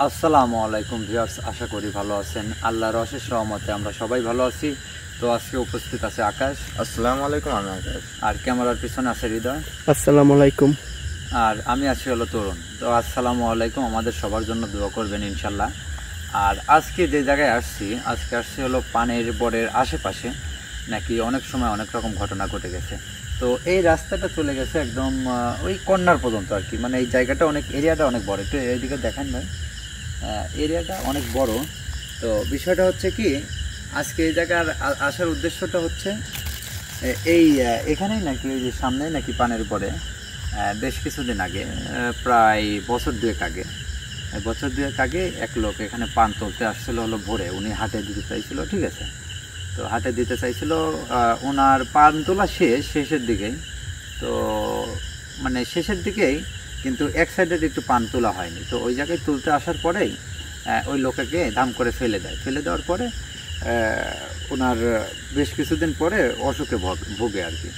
আসসালামু আলাইকুম ভিউয়ার্স, আশা করি ভালো আছেন। আল্লাহর অশেষ রহমতে আমরা সবাই ভালো আছি। তো আজকে উপস্থিত আছে আকাশ। আসসালামু আলাইকুম। আমি আকাশ। আর ক্যামেরার পিছনে আছে হৃদয়। আসসালামু আলাইকুম। আর আমি আছি হলো তরুণ। তো আসসালামু আলাইকুম, আমাদের সবার জন্য দোয়া করবেন ইনশাল্লাহ। আর আজকে যে জায়গায় আসছি হলো পানের বরের আশেপাশে নাকি অনেক সময় অনেক রকম ঘটনা ঘটে গেছে। তো এই রাস্তাটা চলে গেছে একদম ওই কর্নার পর্যন্ত আর কি, মানে এই জায়গাটা এরিয়াটা অনেক বড়। একটু এইদিকে দেখেন ভাই, এরিয়াটা অনেক বড়। তো বিষয়টা হচ্ছে কি, আজকে এই জায়গার আসার উদ্দেশ্যটা হচ্ছে এখানেই নাকি ওই যে সামনেই নাকি পানের পরে বেশ কিছুদিন আগে, প্রায় বছর দুয়েক আগে এক লোক এখানে পান তুলতে আসছিল হলো ভোরে। উনি হাটে দিতে চাইছিল, ঠিক আছে। তো হাটে দিতে চাইছিল, ওনার পান তোলা শেষের দিকেই, তো মানে শেষের দিকেই, কিন্তু এক সাইডে একটু পান তোলা হয়নি। তো ওই জায়গায় তুলতে আসার পরেই ওই লোককে দাম করে ফেলে দেওয়ার পরে ওনার বেশ কিছুদিন পরে অসুখে ভোগে আর কি।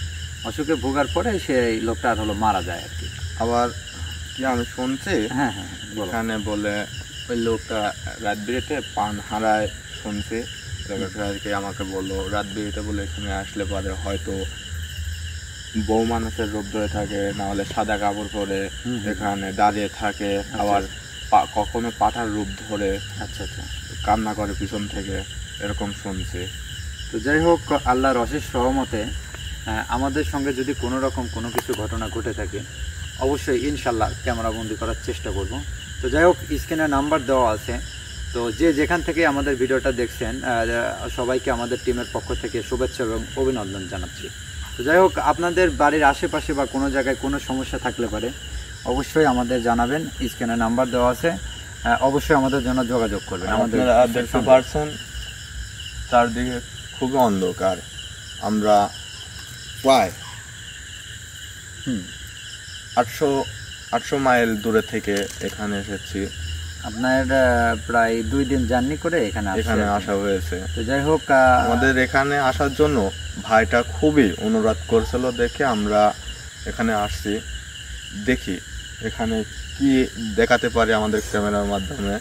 অসুখে ভোগার পরে সেই লোকটা আর হলো মারা যায় আর কি। আবার কি আমি শুনছি, হ্যাঁ, এখানে বলে ওই লোকটা রাত বিরেতে পান হারায় শুনছি। আমাকে বললো রাত বিরেতে বলে এখানে আসলে পরে হয়তো বউ মানুষের রূপ ধরে থাকে, না হলে সাদা কাপড় পরে এখানে দাঁড়িয়ে থাকে, আবার কখনো পাঠার রূপ ধরে আচ্ছা কান্না করে পিছন থেকে, এরকম শুনছি। তো যাই হোক, আল্লাহর অশেষ রহমতে আমাদের সঙ্গে যদি কোনো রকম কোনো কিছু ঘটনা ঘটে থাকে অবশ্যই ইনশাল্লাহ ক্যামেরাবন্দি করার চেষ্টা করব। তো যাই হোক, স্ক্রিনে নাম্বার দেওয়া আছে। তো যে যেখান থেকে আমাদের ভিডিওটা দেখছেন সবাইকে আমাদের টিমের পক্ষ থেকে শুভেচ্ছা এবং অভিনন্দন জানাচ্ছি। তো যাই হোক, আপনাদের বাড়ির আশেপাশে বা কোনো জায়গায় কোনো সমস্যা থাকলে পারে অবশ্যই আমাদের জানাবেন। স্ক্রিনে নাম্বার দেওয়া আছে, অবশ্যই আমাদের জন্য যোগাযোগ করবেন। আমাদের দেখতে পারছেন চারদিকে খুবই অন্ধকার। আমরা প্রায় 800 মাইল দূরে থেকে এখানে এসেছি। আপনার প্রায় 2 দিন জার্নি করে এখানে আসা হয়েছে। তো যাই হোক, আমাদের এখানে আসার জন্য ভাইটা খুবই অনুরোধ করছিল, দেখে আমরা এখানে আসছি। দেখি এখানে কি দেখাতে পারি আমাদের ক্যামেরার মাধ্যমে।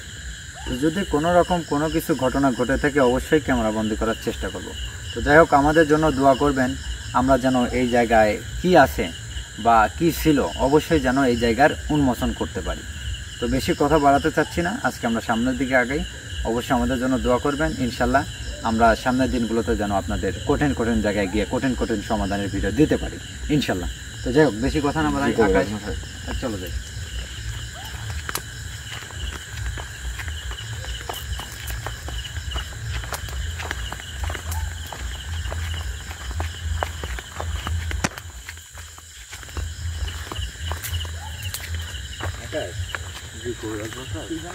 যদি কোনো রকম কোনো কিছু ঘটনা ঘটে থাকে অবশ্যই ক্যামেরা বন্দি করার চেষ্টা করব। তো যাই হোক, আমাদের জন্য দোয়া করবেন, আমরা যেন এই জায়গায় কি আছে বা কি ছিল অবশ্যই যেন এই জায়গার উন্মোচন করতে পারি। তো বেশি কথা বাড়াতে চাচ্ছি না, আজকে আমরা সামনের দিকে আগাই। অবশ্যই আমাদের জন্য দোয়া করবেন। ইনশাল্লাহ আমরা সামনের দিনগুলোতে যেন আপনাদের কঠিন জায়গায় গিয়ে কঠিন সমাধানের ভিডিও দিতে পারি ইনশাল্লাহ। তো যাই হোক, বেশি কথা না বাড়াই, চলো যাই।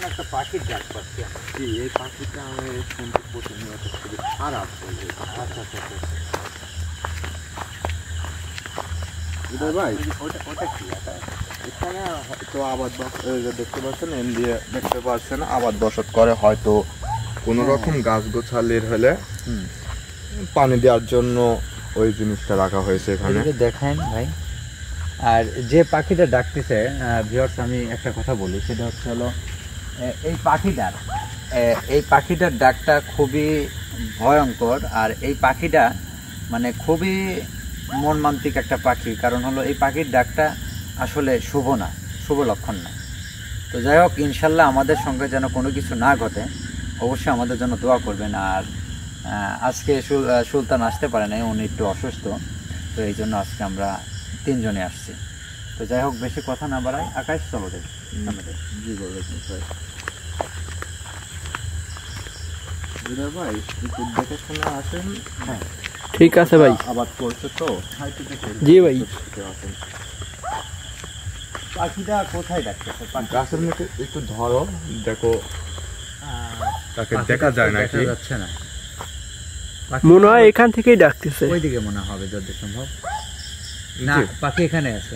একটা পাখির ডাক পাচ্ছি আমি। এই পাখিটা আমি শুনতে প্রতিনিয়ত খুবই খারাপ। ভাই ওটা কি? এখানে হয়তো আবাদ দেখতে পাচ্ছেন, এম দিয়ে দেখতে পাচ্ছেন আবাদ বসত করে, হয়তো কোনো রকম গাছ গোছালির হলে পানি দেওয়ার জন্য ওই জিনিসটা রাখা হয়েছে এখানে। দেখেন ভাই, আর যে পাখিটা ডাকতেছে ভিউয়ার্স, আমি একটা কথা বলি, সেটা হচ্ছে হলো এই পাখিটার ডাকটা খুবই ভয়ঙ্কর। আর এই পাখিটা মানে খুবই মনমান্তিক একটা পাখি, কারণ হলো এই পাখির ডাকটা আসলে শুভ লক্ষণ না। তো যাই হোক, ইনশাল্লাহ আমাদের সঙ্গে যেন কোনো কিছু না ঘটে অবশ্যই আমাদের জন্য দোয়া করবেন। আর আজকে সুলতান আসতে পারে নাই, উনি একটু অসুস্থ, তো এই জন্য আজকে আমরা 3 জনে আসছি। তো যাই হোক, বেশি কথা না বাড়াই, আকাশ চলো দেখ। ভাই একটু দেখে শুনে আসেন। হ্যাঁ ঠিক আছে ভাই। আবাদ করছে তো। জি ভাই। পাখিটা কোথায় ডাকতেছে? গাছের মধ্যে একটু ধরো, দেখো তাকে দেখা যায় নাকি? যাচ্ছে না, মনে হয় এখান থেকেই ডাকতেছে। ওইদিকে মনে হবে যদি সম্ভব। না, পাখি এখানে আছে,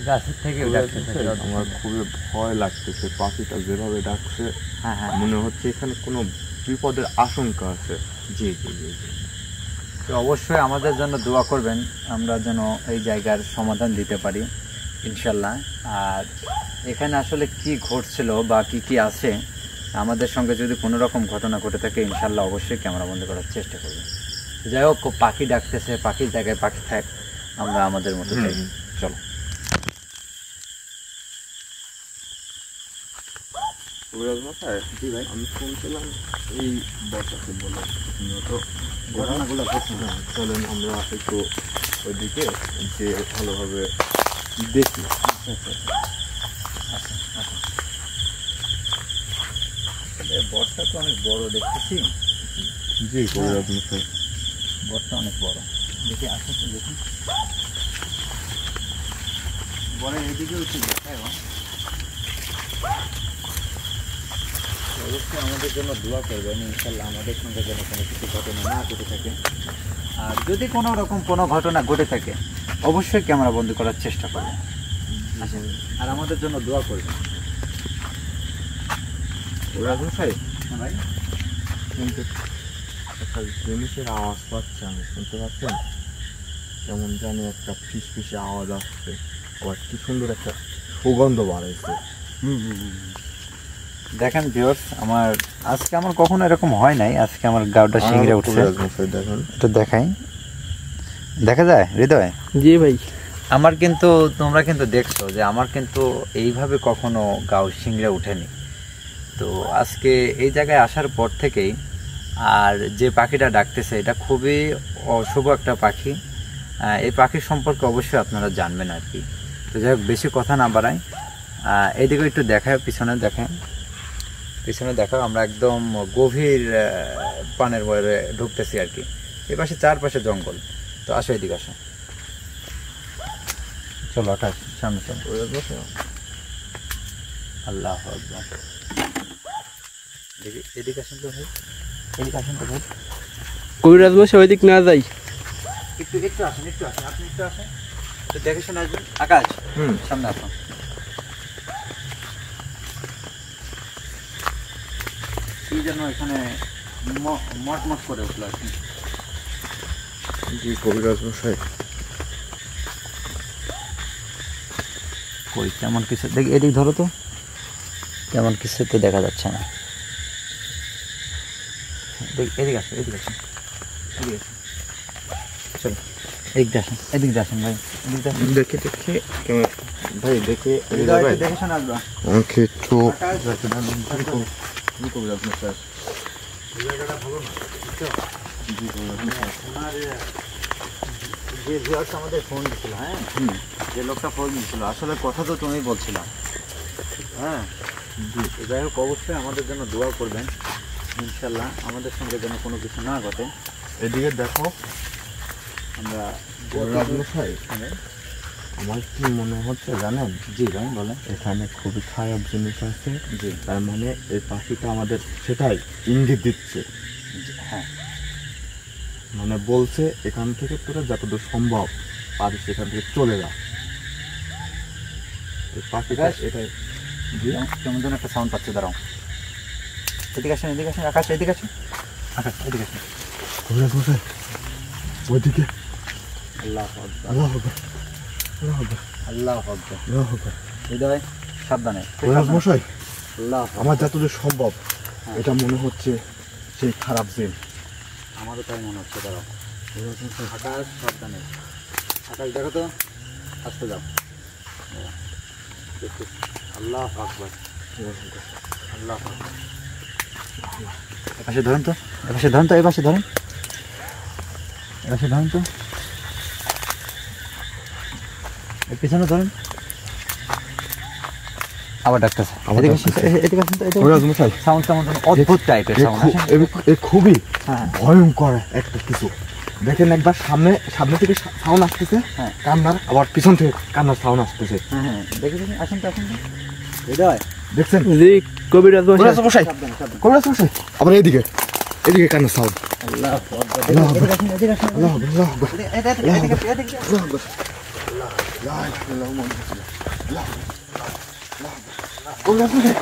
গাছের থেকে ডাকতেছে। আমার খুবই ভয় লাগতেছে, পাখিটা যেভাবে ডাকছে মনে হচ্ছে এখানে কোনো বিপদের আশঙ্কা আছে। জি। তো অবশ্যই আমাদের জন্য দোয়া করবেন, আমরা যেন এই জায়গার সমাধান দিতে পারি। ইনশাল্লাহ। আর এখানে আসলে কি ঘটছিল বা কি কি আছে, আমাদের সঙ্গে যদি কোনো রকম ঘটনা ঘটে থাকে ইনশাল্লাহ অবশ্যই ক্যামেরা বন্ধ করার চেষ্টা করবো। যাই হোক, পাখি ডাকতেছে, পাখির জায়গায় পাখি থাক, আমরা আমাদের মতো যাই। চলো। জি ভাই, আমি শুনছিলাম এই বর্ষাকে বলে তো ঘটনাগুলো ঘটছে। চলেন আমরা একটু ওইদিকে যে ভালোভাবে দেখি। বর্ষা তো অনেক বড় দেখতেছি। জি কবিরাজ মশাই, বর্ষা অনেক বড়, দেখি আসুন তো দেখুন। বড় এদিকে হচ্ছে দেখায়, অবশ্যই আমাদের জন্য দোয়া করবেন ইনশাল্লাহ, আমাদের সঙ্গে যেন কোনো কিছু ঘটনা না ঘটে থাকে। আর যদি কোনো রকম কোনো ঘটনা ঘটে থাকে অবশ্যই ক্যামেরা বন্ধ করার চেষ্টা করবেন, আর আমাদের জন্য দোয়া করবেন। কবিরাজ মশাই হ্যাঁ ভাই, কিন্তু একটা জিনিসের আওয়াজ পাচ্ছে, আমি শুনতে পাচ্ছেন কেমন জানি একটা ফিসফিসে আওয়াজ আসছে, আবার কি সুন্দর একটা সুগন্ধ বাড়াইছে। দেখেন ভিউয়ার্স, আজকে আমার কখনো এরকম হয় নাই, আজকে আমার গাউটা শিংড়ে উঠছে। দেখেন একটু দেখাই, দেখা যায় হৃদয়? জি ভাই। আমার কিন্তু, তোমরা কিন্তু দেখছো যে আমার কিন্তু এইভাবে কখনো গাও শিংড়ে উঠেনি। তো আজকে এই জায়গায় আসার পর থেকেই, আর যে পাখিটা ডাকতেছে এটা খুবই অশুভ একটা পাখি। এই পাখির সম্পর্কে অবশ্যই আপনারা জানবেন আর কি। তো যাই হোক, বেশি কথা না বাড়াই, এইদিকে একটু দেখায়, পিছনে দেখায়, পিছনে দেখাও। আমরা একদম গভীর পানের বয়ে ঢুকতেছি আর কি। এ পাশে চারপাশে জঙ্গল। তো আসো, এদিকে আসো, চলো আকাশ সামনে চলো। আল্লাহ আকবার। দেখি এদিকে আসেন তো ভাই, এদিকে আসেন তো ভাই। কবিরাজ মশাই ওইদিক না যাই। একটু একটু আসেন, একটু আসেন, আপনি একটু আসেন, তো দেখে শুনে আসবেন। আকাশ সামনে আসুন। কি যেন এখানে মটমট করে উঠলো আর কি। জি কবিরাজ মশাই, কই তেমন কিছু দেখ, এদিক ধরো তো, তেমন কিছু তো দেখা যাচ্ছে না। এদিকে আসুন, এদিকে আসুন, এদিকে আসুন, চলো এদিক দিয়ে আসেন, এদিক দিয়ে আসেন ভাই, এদিক দিয়ে আসেন। দেখে দেখে ভাই দেখে দেখে শোনা আসবা। আমাকে একটু কবিরাজ মশাই, এই জায়গাটা ভালো না, বুঝছো? জি কবিরাজ মশাই, ওনার যে ভিউয়ার্স আমাদের ফোন দিছিল, হ্যাঁ, যে লোকটা ফোন দিছিল, আসলে কথা তো তুমি বলছিলাম, হ্যাঁ। যাই হোক, অবশ্যই আমাদের জন্য দোয়া করবেন ইনশাল্লাহ, আমাদের সঙ্গে যেন কোনো কিছু না ঘটে। এদিকে দেখো। আমরা কবিরাজ মশাই, আমার কি মনে হচ্ছে জানেন? জি ভাই বলেন। এখানে খুবই খারাপ জিনিস আছে। জি, তার মানে এই পাখিটা আমাদের সেটাই ইঙ্গিত দিচ্ছে। হ্যাঁ, মানে বলছে এখান থেকে তোরা যতদূর সম্ভব পারিস এখান থেকে চলে যা। এই পাখিটা এটাই। কেমন যেন একটা সাউন্ড পাচ্ছে, দাঁড়াও। এদিকে আসেন, এদিকে আসেন আকাশ, এদিকে আসেন আকাশ, এদিকে আসেন। কবিরাজ মশাই ওইদিকে। আল্লাহ আকবার, আল্লাহ আকবার, আল্লাহ আকবার, আল্লাহ আকবার। আল্লাহ আকবার। হৃদয় সাবধানে। কবিরাজ মশাই, আল্লাহ আমার যতদূর সম্ভব এটা মনে হচ্ছে সেই খারাপ জিন। আমারও তাই মনে হচ্ছে, দাঁড়াও। আকাশ সাবধানে, আকাশ দেখো তো, আসতে যাও। আল্লাহ আকবার, আল্লাহ আকবার। এপাশে ধরেন তো, এপাশে ধরেন তো, এপাশে ধরেন, এপাশে ধরেন তো, এর পিছনে ধরেন। আবার ডাক্তার সাউন্ড কেমন অদ্ভুত টাইপের সাউন্ড, খুবই হ্যাঁ ভয়ঙ্কর একটা কিছু। দেখেন একবার সামনে সামনে থেকে সাউন্ড আসতেছে, হ্যাঁ কান্নার, আবার পিছন থেকে কান্নার সাউন্ড আসতেছে। হ্যাঁ হ্যাঁ, দেখে দেখুন, আসুন তো, আসুন তো। হৃদয় দেখছেন? জি কবিরাজ মশাই। মশাই, সাবধানে, সাবধানে। কবিরাজ মশাই, আবার এইদিকে এদিকে কান্নার সাউন্ড। আল্লাহ আকবার, আল্লাহ আকবার, এদিকে আসুন, এদিকে আসুন, আল্লাহ আকবার, আল্লাহ আকবার, এদিকে, এদিকে, এদিকে, এদিকে। আল্লাহ আকবার, আল্লাহ লা ইলাহা ইল্লাল্লাহু মুহাম্মাদুর রাসূলুল্লাহ, আল্লাহ আকবার। কবিরাজ মশাই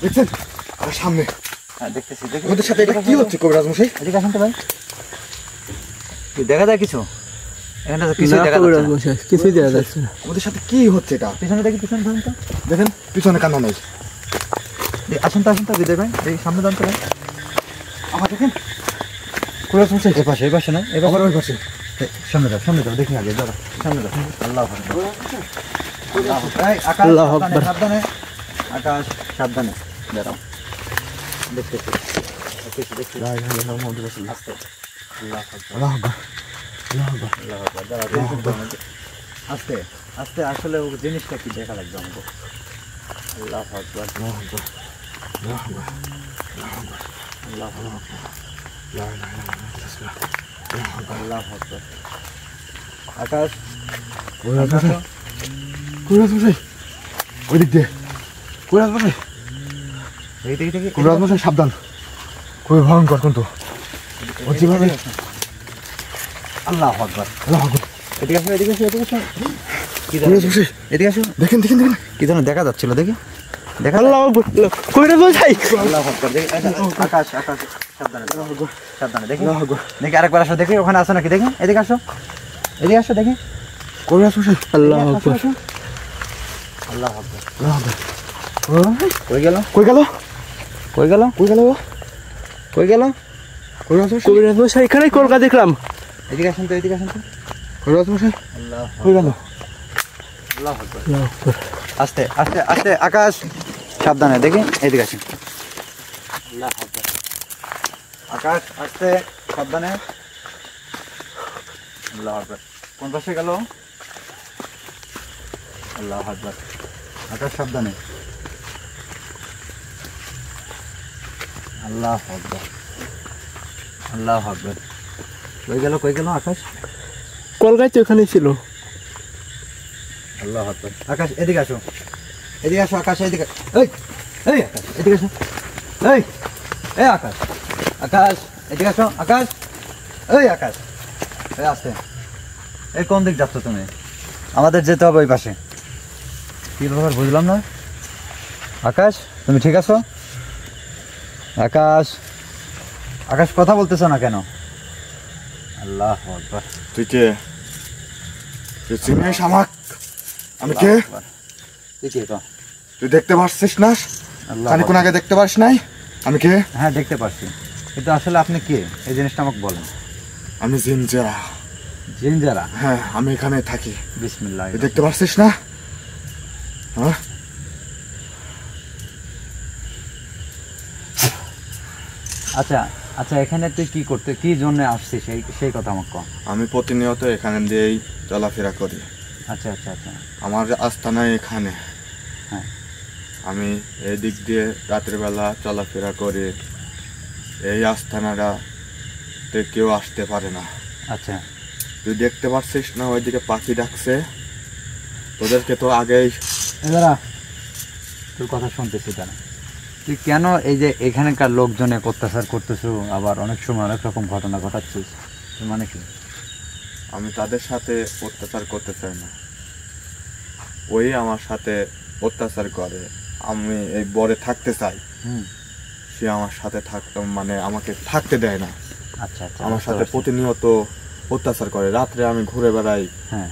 দেখছেন? আর সামনে হ্যাঁ দেখতেছি, দেখতেছি। আমাদের সাথে এটা কি হচ্ছে কবিরাজ মশাই? এদিকে আসুন তো ভাই, কি দেখা যায় কিছু? এখানে তো কিছুই না দেখা কবিরাজ যাচ্ছে না। মশাই কিছুই দেখা যাচ্ছে না। আমাদের সাথে কি হচ্ছে এটা? পিছনে দেখি, পিছনে ধরুন তো। দেখেন পিছনে কান্না নেই। আসেন তো বিজয় ভাই, এই সামনে দাঁড়াতে ভাই। আমার দেখেন কবিরাজ মশাই এই পাশে না, এই আবার ওই পাশে। সামনে দাও দেখি আগে দাঁড়া, সামনে দাও। আল্লাহ আকবার। এই, আকাশ আল্লাহু সাবধানে, আকবার। সাবধানে আকাশ, সাবধানে দাঁড়াও। দেখতেছি দেখতেছি। লা ইলাহা ইল্লাল্লাহ মুহাম্মাদুর রাসূলুল্লাহ। আস্তে। আল্লাহ আকবার, আল্লাহু আকবার, আল্লাহু আকবার। আল্লাহ আকবার। দাঁড়াও, দেখি তো আমাকে। আস্তে আস্তে, আসলে ও জিনিসটা কি দেখা লাগবে আমাকে। আল্লাহ আকবার, আল্লাহু আকবার, আল্লাহু আকবার, আল্লাহ আকবার, লা ইলাহা ইল্লাল্লাহ মুহাম্মাদুর রাসূলুল্লাহ। আল্লাহ আকবার। আকাশ, কবিরাজ মশাই, কবিরাজ মশাই ওই দিক দিয়ে। কবিরাজ মশাই, দেখি কবিরাজ মশাই সাবধান, খুবই ভয়ঙ্কর কিন্তু। ও যেভাবে আল্লাহ আকবার। আল্লাহু আকবার। এদিকে আসো, এদিকে আসো, এদিকে আসো। কি কবিরাজ জানো? মশাই এদিকে আসো। দেখেন দেখেন দেখেন। কি যেন দেখা যাচ্ছিল, দেখি দেখা। আল্লাহু আকবার, কবিরাজ মশাই আল্লাহ আকবার। দেখি আকাশ, সাবধানে সাবধানে দেখি। আল্লাহু আকবার। দেখি আরেকবার আসো, দেখি ওখানে আসো নাকি, দেখি এদিকে আসো, এদিকে আসো দেখি। কবিরাজ মশাই আল্লাহু আকবার। আল্লাহ আকবার। আল্লাহু আকবার। কই গেল, কই গেল? কই গেল, কই গেল? কই গেল? কবিরাজ মশাই, কবিরাজ মশাই এখানেই কলকা দেখলাম। এদিকে আসেন তো, এদিকে আসেন তো। কবিরাজ মশাই আল্লাহ কই গেল? আল্লাহ আকবার। আল্লাহু আকবার। আস্তে আস্তে আস্তে আকাশ, সাবধানে দেখি, এদিকে আসেন। আল্লাহ আকবার। আকাশ আস্তে, সাবধানে। আল্লাহ আকবার। কোন পাশে গেল? আল্লাহ আকবার। আকাশ সাবধানে। আল্লাহ আকবার, আল্লাহ আকবার। কই গেল আকাশ? কলকায় তো এখানেই ছিল। আল্লাহ আকবার। আকাশ এদিকে আসো, এদিকে আসো আকাশ, এদিকে। এই এই আকাশ এদিকে আসো। এই এই আকাশ, আকাশ এদিকে আসো আকাশ। এই আকাশ, এই আসতে। এই কোন দিক যাচ্ছ তুমি? আমাদের যেতে হবে ওই পাশে। কি ব্যাপার বুঝলাম না। আকাশ তুমি ঠিক আছো? আকাশ, আকাশ কথা বলতেছো না কেন? আল্লাহ আকবার। তুই কে? তুই চিনিস আমাক? আমি কে? আল্লাহু আকবার। তুই কে তো? তুই দেখতে পারছিস না? আল্লাহ খানিক্ষণ আগে দেখতে পারিস নাই? আমি কে? হ্যাঁ দেখতে পাচ্ছি, কিন্তু আসলে আপনি কে এই জিনিসটা আমাকে বলেন। আমি জিনজা। জিনজারা? হ্যাঁ আমি এখানে থাকি। বিসমিল্লাহ। তুই দেখতে পারছিস না? হ্যাঁ আচ্ছা আচ্ছা, এখানে তুই কি করতে, কি জন্য আসছিস সেই কথা আমাকে কম। আমি প্রতিনিয়ত এখানে দিয়েই চলাফেরা করি। আচ্ছা আচ্ছা আচ্ছা। আমার আস্তানা এখানে। হ্যাঁ। আমি এই দিক দিয়ে রাতের বেলা চলাফেরা করি। এই আস্তানাটাতে কেউ আসতে পারে না। আচ্ছা তুই দেখতে পাচ্ছিস না ওইদিকে পাখি ডাকছে? তোদেরকে তো আগেই এবারা তোর কথা শুনতেছি তারা। তুই কেন এই যে এখানকার লোকজনে অত্যাচার করতেছো, আবার অনেক সময় অনেক রকম ঘটনা ঘটাচ্ছিস, এর মানে কি? আমি তাদের সাথে অত্যাচার করতে চাই না, ওই আমার সাথে অত্যাচার করে। আমি এই বরে থাকতে চাই, হুম। সে আমার সাথে মানে আমাকে থাকতে দেয় না। আচ্ছা আচ্ছা, আমার বুঝতে সাথে পারছি। প্রতিনিয়ত অত্যাচার করে। রাত্রে আমি ঘুরে বেড়াই, হ্যাঁ।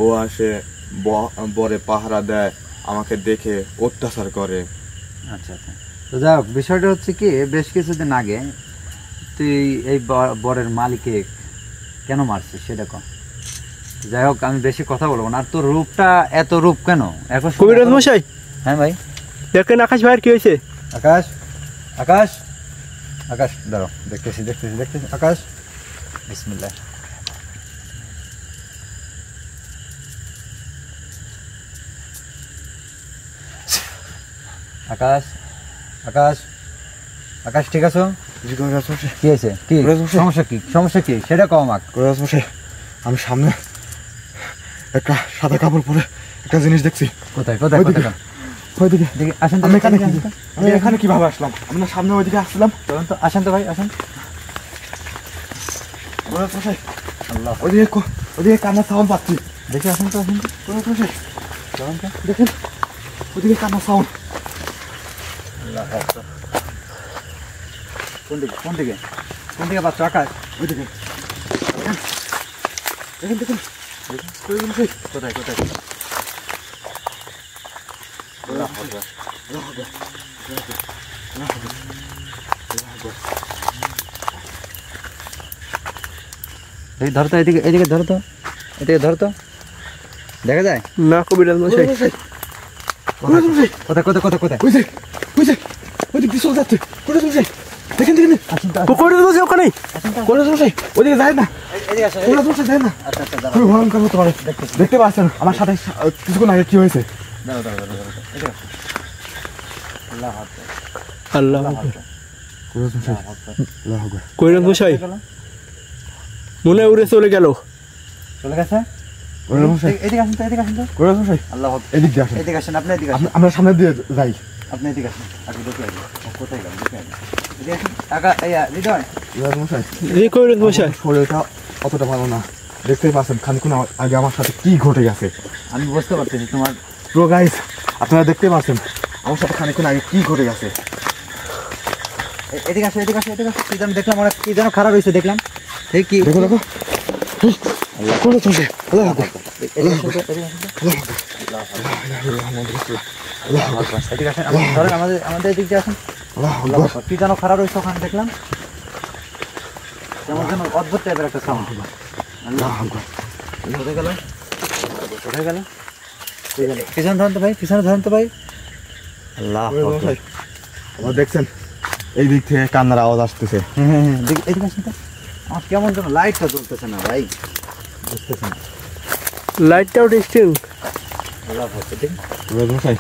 ও আসে বরে পাহারা দেয়, আমাকে দেখে অত্যাচার করে। আচ্ছা আচ্ছা, তো যাই হোক, বিষয়টা হচ্ছে কি, বেশ কিছুদিন আগে তুই এই বরের মালিকে কেন মারছিস সেটা কম। যাই হোক, আমি বেশি কথা বলবো না। আর তোর রূপটা এত রূপ কেন এখন? কবিরাজ মশাই হ্যাঁ ভাই। দেখেন আকাশ ভাইয়ের কি হয়েছে? আকাশ, আকাশ, আকাশ দাঁড়াও, দেখতেছি দেখতেছি দেখতেছি। আকাশ, বিসমিল্লাহ। আকাশ, আকাশ, আকাশ ঠিক আছো? কি হয়েছে? কি সমস্যা, কি সমস্যা, কি সেটা কম আমাকে। আমি সামনে একটা সাদা কাপড় পরে একটা জিনিস দেখছি। কোথায় কোথায় ওইদিকে। কোথায়? ওইদিকে। দেখি আসেন তো, আমি এখানে দেখি, আসেন তো। আমি এখানে কিভাবে আসলাম? আমি না সামনে ওইদিকে আসলাম। চলুন তো, আসেন তো ভাই, আসেন। আল্লাহ, ওইদিকে কান্নার সাউন্ড পাচ্ছি। দেখি আসেন তো, আসেন তো। চলুন তো। দেখেন ওইদিকে কান্নার সাউন্ড। আল্লাহ আকবার। কোন দিকে কোন দিকে কোন দিকে পাচ্ছ? আকাশ ওইদিকে কোথায় কোথায় এই ধরো তো, এদিকে এদিকে ধরো তো, এদিকে ধরো তো, দেখা যায় না কবিরাজ মশাই। কোথায় কোথায় কোথায় কোথায় কবিরাজ মশাই ওখানে। ওদিকে যায় না, এদিকে আসো, কবিরাজ মশাই যায় না। আচ্ছা আচ্ছা দাঁড়াও খুবই ভয়ঙ্কর হতে পারে। দেখতে পাচ্ছেন আমার সাথে কিছুক্ষণ আগে কি হয়েছে? দাঁড়াও দাঁড়াও দাঁড়াও দাঁড়াও, এদিকে আসো। আল্লাহ আকবার, আল্লাহ আল্লাহ আকবার। আকবার, কবিরাজ মশাই, আল্লাহ আকবার। আল্লাহু আকবার। কবিরাজ মশাই গেল? মনে হয় উড়ে চলে গেল। চলে গেছে? কবিরাজ মশাই, এদিকে আসেন তো, এদিকে আসেন তো। কবিরাজ মশাই, আল্লাহ আকবার। এদিক দিয়ে আসেন। এদিকে আসেন, আপনি এদিকে আসেন, আমরা সামনে দিয়ে যাই। আপনি এদিকে আসেন, আগে দেখে আসেন। ও কোথায় গেল, দেখে আসেন। এদিকে আসেন, হৃদয়, কবিরাজ মশাই, এই কবিরাজ মশাই শরীরটা অতটা ভালো না, দেখতেই পাচ্ছেন খানিক্ষণ আগে আমার সাথে কি ঘটে গেছে। আমি বুঝতে পারতেছি তোমার। তো গাইস, আপনারা দেখতে পাচ্ছেন আমার সাথে খানিক্ষণ আগে কি ঘটে গেছে। এদিকে আসো, এদিকে আসো, এদিকে আসো। কি যেন দেখলাম, ওরা কি যেন খারাপ হয়েছে দেখলাম। এই কি দেখো দেখো, কবিরাজ মশাই, আল্লাহু আকবার। এদিকে আসো তো, এদিকে আসো তো। এদিকে আসেন, আপনি ধরেন আমাদের আমাদের এদিক দিয়ে আসেন। আল্লাহু আল্লাহ আকবার। আকবার। কি যেন খারাপ হয়েছে ওখানে দেখলাম, যেমন যেন অদ্ভুত টাইপের একটা সাউন্ড। আল্লাহ আকবার। কোথায় গেল, কোথায় গেল? পিছনে ধরেন তো ভাই, পিছনে ধরেন তো ভাই। আল্লাহ কবিরাজ আকবার। মশাই, আবার দেখছেন এই দিক থেকে কান্নার আওয়াজ আসতেছে। হ্যাঁ হ্যাঁ হ্যাঁ, এদিকে আসেন তো। আমার কেমন যেন লাইটটা জ্বলতেছে না ভাই, বুঝতেছে না। লাইটটাও ডিস্টিং। আল্লাহ আকবার। দেখুন। কবিরাজ মশাই,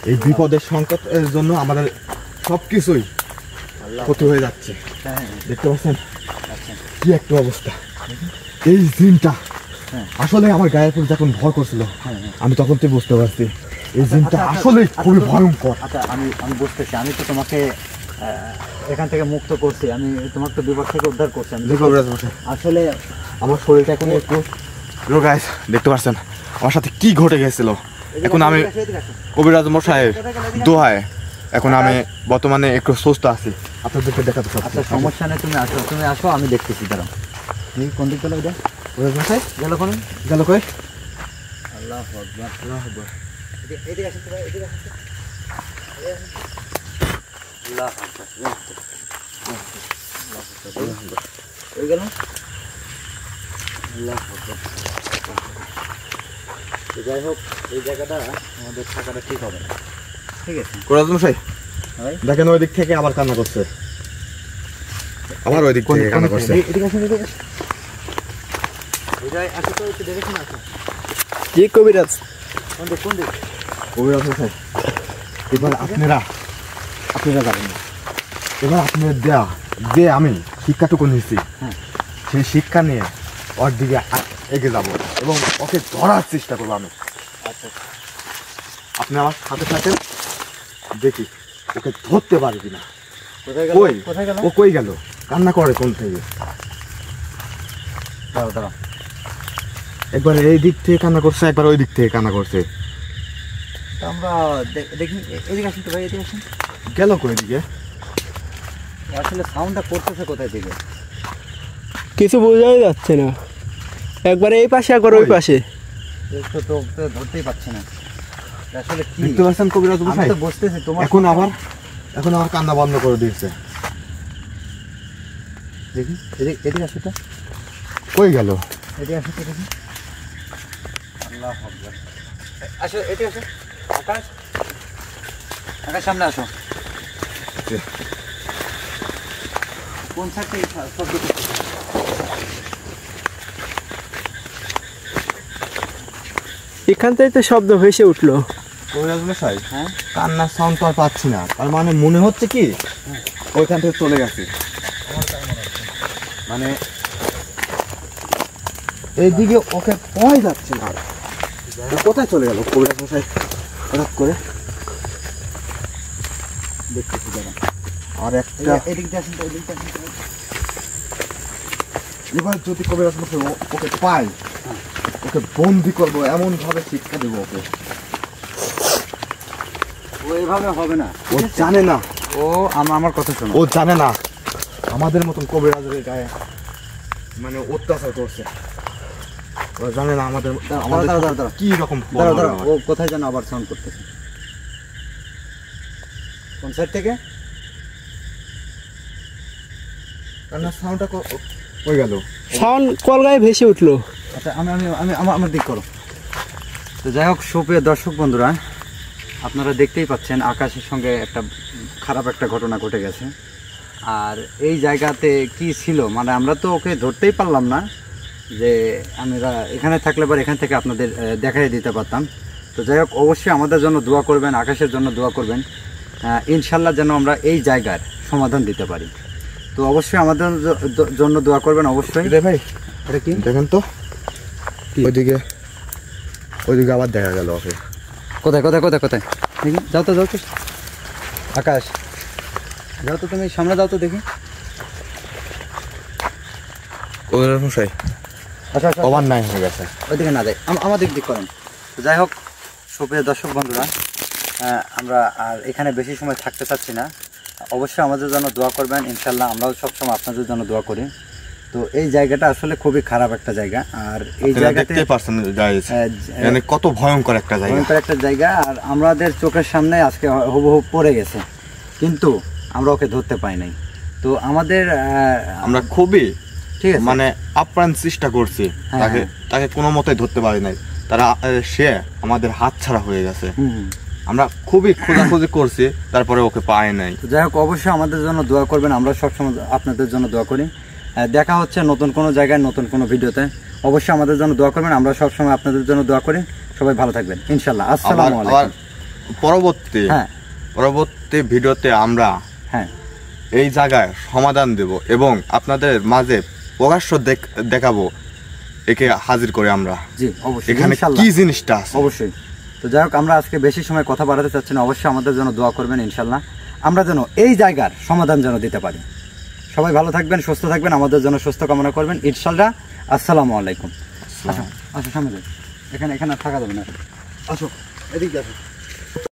এই বিপদের সংকটের জন্য আমাদের সবকিছুই আল্লাহ ক্ষতি হয়ে যাচ্ছে। হ্যাঁ হ্যাঁ, দেখতে পাচ্ছেন আচ্ছা। কি একটা অবস্থা। এই জিনটা হ্যাঁ। আসলে আমার গায়ের উপর যখন ভর করছিল, হ্যাঁ হ্যাঁ। আমি তখন তো বুঝতে পারছি এই জিনটা আচ্ছা, আচ্ছা, আসলে খুবই আচ্ছা, ভয়ঙ্কর। আচ্ছা, আমি আমি বুঝতেছি। আমি তো তোমাকে এখান থেকে মুক্ত করছি, আমি তোমাকে তো বিপদ থেকে উদ্ধার করছি। আমি দেখো কবিরাজ মশাই, আসলে আমার শরীরটা এখন একটু গাইস, দেখতে পাচ্ছেন আমার সাথে কি ঘটে গেছিল। এখন আমি কবিরাজ মশাইয়ের দোহায় এখন আমি বর্তমানে একটু সুস্থ আছি, আপনাদেরকে দেখাতে আচ্ছা, চাচ্ছি। সমস্যা নেই, তুমি আসো, তুমি আসো, আমি দেখতেছি। দাঁড়াও, তুমি কোন দিক গেলো এটা? কবিরাজ মশাই গেল কোন? গেল কই? আল্লাহ আকবার, আল্লাহ আকবার। এদিকে আসেন তো ভাই, এদিকে আসেন তো। আল্লাহ আকবার, আল্লাহ আকবার, আল্লাহ আকবার। ওই গেল? আল্লাহ আকবার। তো যাই হোক, এই জায়গাটা আমাদের থাকাটা ঠিক হবে না, ঠিক আছে? কবিরাজ মশাই ভাই দেখেন ওই দিক থেকে আবার কান্না করছে, আবার ওই দিক থেকে কান্না করছে। এদিকে আসেন, এদিকে আসেন। হৃদয়, আসো তো, একটু দেখে শুনে আসো। জি কবিরাজ। কোন দিক, কোন দিক? কবিরাজ মশাই, এবার আপনারা যাবেন না। এবার আপনাদের দেয়া যে আমি শিক্ষাটুকু নিয়েছি, হ্যাঁ। সেই শিক্ষা নিয়ে ওর দিকে এগিয়ে যাব এবং ওকে ধরার চেষ্টা করবো আমি। আচ্ছা, আপনি আমার সাথে থাকেন, দেখি ওকে ধরতে পারি কিনা। কোথায় গেল? কই কোথায় গেল? ও কই গেল? কান্না করে কোন থেকে? দাঁড়াও দাঁড়াও, একবার এই দিক থেকে কান্না করছে, একবার ওই দিক থেকে কান্না করছে। তা আমরা দেখি। এদিকে আসেন তো ভাই, এদিকে আসেন। গেল কই দিকে? আসলে সাউন্ডটা করতেছে কোথায় থেকে? কিছু বোঝাই যাচ্ছে না, একবার এই পাশে একবার ওই পাশে। একটু তো ওকে ধরতেই পারছি না আসলে কি। দেখতে পাচ্ছেন কবিরাজ আমি মশাই, তো বুঝতেছি তোমার এখন আবার কান্না বন্ধ করে দিয়েছে। দেখি, এদিকে এদিকে আসো তো, কই গেল? এদিকে আসো তো দেখি। আল্লাহ আকবার। আসো, এদিকে আসো। আকাশ, আকাশ সামনে আসো। কোন সাইড থেকে শব্দ করতেছে? এখান থেকে তো শব্দ ভেসে উঠলো। কবিরাজ মশাই, হ্যাঁ, কান্নার সাউন্ড তো আর পাচ্ছি না, তার মানে মনে হচ্ছে কি ওইখান থেকে চলে গেছে। মানে এইদিকে ওকে পাওয়া যাচ্ছে না। ও কোথায় চলে গেল কবিরাজ মশাই হঠাৎ করে? দেখতেছি দাঁড়া। আর একটা এদিক দিয়ে আসেন তো, এদিক দিয়ে আসেন তো। এবার যদি কবিরাজ মশাই ওকে পাই, ওকে বন্দি করবো, এমন ভাবে শিক্ষা দেবো ওকে। ও এভাবে হবে না, ও জানে না, ও আমার কথা শোনো। ও জানে না আমাদের মতন কবিরাজের গায়ে মানে অত্যাচার করছে। ওরা জানে না আমাদের দাঁড়াও। কি রকম দাঁড়াও, ও কোথায় যেন আবার সাউন্ড করতেছে। কোন সাইড থেকে? সাউন্ডটা হয়ে গেল। সাউন্ড কলগায়ে ভেসে উঠলো। আচ্ছা আমার দিক করো। তো যাই হোক, সুপ্রিয় দর্শক বন্ধুরা, আপনারা দেখতেই পাচ্ছেন আকাশের সঙ্গে খারাপ একটা ঘটনা ঘটে গেছে। আর এই জায়গাতে কি ছিল মানে আমরা তো ওকে ধরতেই পারলাম না, যে আমরা এখানে থাকলে পর এখান থেকে আপনাদের দেখাই দিতে পারতাম। তো যাই হোক, অবশ্যই আমাদের জন্য দোয়া করবেন, আকাশের জন্য দোয়া করবেন, ইনশাল্লাহ যেন আমরা এই জায়গার সমাধান দিতে পারি। তো অবশ্যই আমাদের জন্য দোয়া করবেন অবশ্যই। ভাই এটা কি দেখেন তো, ওইদিকে আবার দেখা গেল ওকে। কোথায় দেখি, যাও তো আকাশ, যাও তো, তুমি সামনে যাও তো দেখি। ওদের মশাই আচ্ছা ওভার নাই হয়ে গেছে, ওইদিকে না যাই, আমাদের দিক করেন। তো যাই হোক, সুপ্রিয় দর্শক বন্ধুরা, আমরা আর এখানে বেশি সময় থাকতে চাচ্ছি না। অবশ্যই আমাদের জন্য দোয়া করবেন, ইনশাল্লাহ আমরাও সবসময় আপনাদের জন্য দোয়া করি। তো এই জায়গাটা আসলে খুবই খারাপ একটা জায়গা। আর এই জায়গাতে মানে কত ভয়ঙ্কর একটা জায়গা, আর আমাদের চোখের সামনে আজকে হুবহু পড়ে গেছে, কিন্তু আমরা ওকে ধরতে পাই নাই। তো আমাদের আমরা খুবই ঠিক আছে মানে আপ্রাণ চেষ্টা করছি, তাকে কোনো মতেই ধরতে পারি নাই। সে আমাদের হাত ছাড়া হয়ে গেছে। আমরা খুবই খোঁজাখুঁজি করছি, তারপরে ওকে পাই নাই। যাই হোক, অবশ্যই আমাদের জন্য দোয়া করবেন, আমরা সবসময় আপনাদের জন্য দোয়া করি। দেখা হচ্ছে নতুন কোনো জায়গায় নতুন কোনো ভিডিওতে। অবশ্যই আমাদের জন্য দোয়া করবেন, আমরা সবসময় আপনাদের জন্য দোয়া করি। সবাই ভালো থাকবেন ইনশাল্লাহ। আসসালামু আলাইকুম। পরবর্তী ভিডিওতে আমরা এই জায়গায় সমাধান দেব এবং আপনাদের মাঝে প্রকাশ্য দেখাবো একে হাজির করে আমরা। জি অবশ্যই, এখানে কি জিনিসটা আছে অবশ্যই। তো যাই হোক, আমরা আজকে বেশি সময় কথা বাড়াতে চাচ্ছি না। অবশ্যই আমাদের জন্য দোয়া করবেন ইনশাল্লাহ, আমরা যেন এই জায়গার সমাধান যেন দিতে পারি। সবাই ভালো থাকবেন, সুস্থ থাকবেন, আমাদের জন্য সুস্থ কামনা করবেন ইনশাল্লাহ। আসসালামু আলাইকুম। আসো সামনে, এখানে থাকা যাবে না। আসো এদিকে আসো।